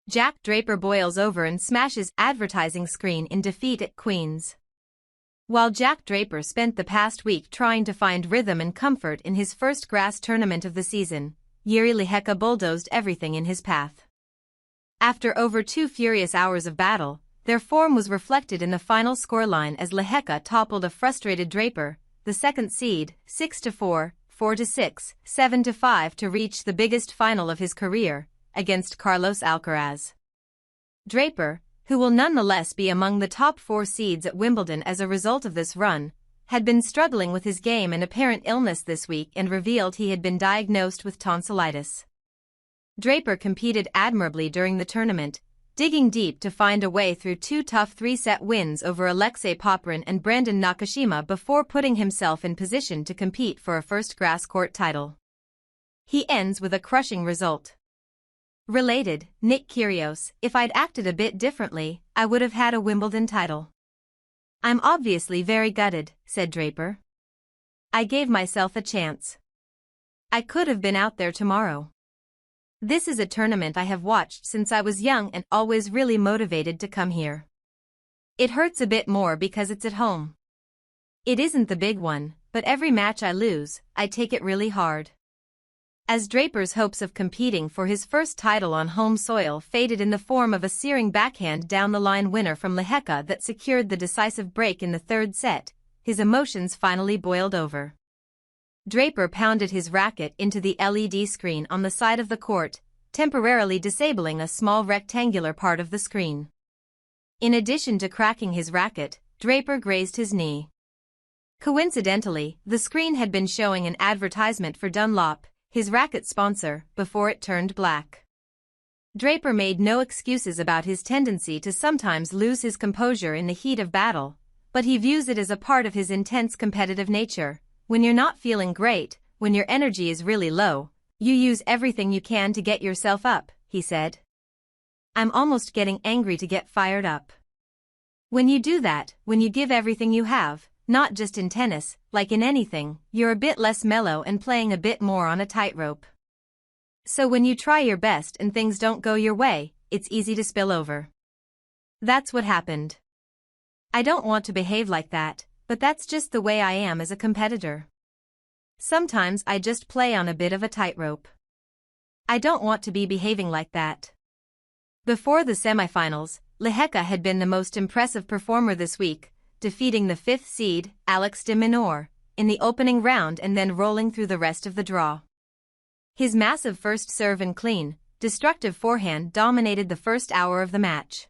Jack Draper boils over and smashes advertising screen in defeat at Queen's. While Jack Draper spent the past week trying to find rhythm and comfort in his first grass tournament of the season, Jiri Lehecka bulldozed everything in his path. After over 2 furious hours of battle, their form was reflected in the final scoreline as Lehecka toppled a frustrated Draper, the second seed, 6-4, 4-6, 7-5 to reach the biggest final of his career, against Carlos Alcaraz. Draper, who will nonetheless be among the top 4 seeds at Wimbledon as a result of this run, had been struggling with his game and apparent illness this week and revealed he had been diagnosed with tonsillitis. Draper competed admirably during the tournament, digging deep to find a way through 2 tough 3-set wins over Alexei Popyrin and Brandon Nakashima before putting himself in position to compete for a first grass court title. He ends with a crushing result. Related, Nick Kyrgios, if I'd acted a bit differently, I would have had a Wimbledon title. I'm obviously very gutted, said Draper. I gave myself a chance. I could have been out there tomorrow. This is a tournament I have watched since I was young and always really motivated to come here. It hurts a bit more because it's at home. It isn't the big one, but every match I lose, I take it really hard. As Draper's hopes of competing for his first title on home soil faded in the form of a searing backhand down-the-line winner from Lehecka that secured the decisive break in the third set, his emotions finally boiled over. Draper pounded his racket into the LED screen on the side of the court, temporarily disabling a small rectangular part of the screen. In addition to cracking his racket, Draper grazed his knee. Coincidentally, the screen had been showing an advertisement for Dunlop, his racket sponsor, before it turned black. Draper made no excuses about his tendency to sometimes lose his composure in the heat of battle, but he views it as a part of his intense competitive nature. When you're not feeling great, when your energy is really low, you use everything you can to get yourself up, he said. I'm almost getting angry to get fired up. When you do that, when you give everything you have, not just in tennis, like in anything, you're a bit less mellow and playing a bit more on a tightrope. So when you try your best and things don't go your way, it's easy to spill over. That's what happened. I don't want to behave like that, but that's just the way I am as a competitor. Sometimes I just play on a bit of a tightrope. I don't want to be behaving like that. Before the semifinals, Lehecka had been the most impressive performer this week, defeating the 5th seed, Alex de Minaur, in the opening round and then rolling through the rest of the draw. His massive first serve and clean, destructive forehand dominated the first hour of the match.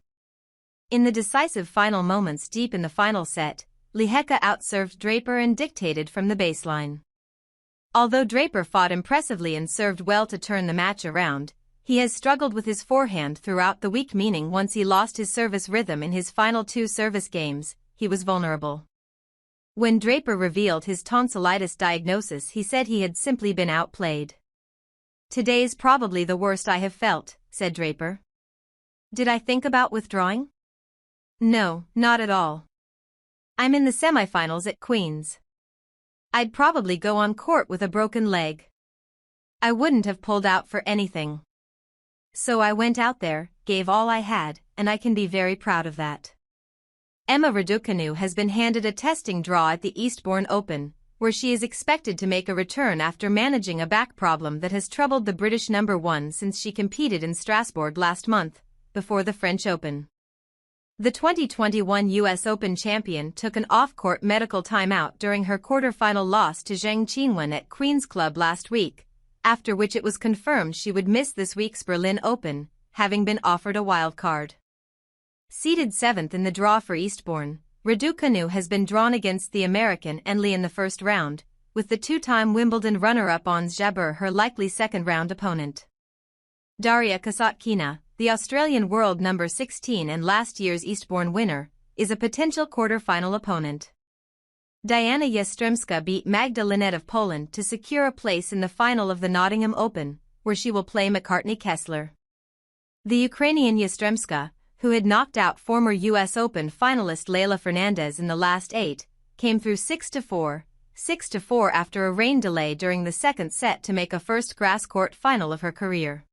In the decisive final moments deep in the final set, Lehecka outserved Draper and dictated from the baseline. Although Draper fought impressively and served well to turn the match around, he has struggled with his forehand throughout the week, meaning once he lost his service rhythm in his final 2 service games, he was vulnerable. When Draper revealed his tonsillitis diagnosis, he said he had simply been outplayed. Today's probably the worst I have felt, said Draper. Did I think about withdrawing? No, not at all. I'm in the semifinals at Queen's. I'd probably go on court with a broken leg. I wouldn't have pulled out for anything. So I went out there, gave all I had, and I can be very proud of that. Emma Raducanu has been handed a testing draw at the Eastbourne Open, where she is expected to make a return after managing a back problem that has troubled the British number 1 since she competed in Strasbourg last month, before the French Open. The 2021 US Open champion took an off-court medical timeout during her quarter-final loss to Zheng Qinwen at Queen's Club last week, after which it was confirmed she would miss this week's Berlin Open, having been offered a wild card. Seeded 7th in the draw for Eastbourne, Raducanu has been drawn against the American Enli in the first round, with the 2-time Wimbledon runner-up Ons Jabeur her likely second-round opponent. Daria Kasatkina, the Australian world number 16 and last year's Eastbourne winner, is a potential quarter-final opponent. Diana Jastrzębska beat Magda Linette of Poland to secure a place in the final of the Nottingham Open, where she will play Makartni Kessler. The Ukrainian Jastrzębska, who had knocked out former US Open finalist Leylah Fernandez in the last 8, came through 6-4, 6-4 after a rain delay during the second set to make a first grass court final of her career.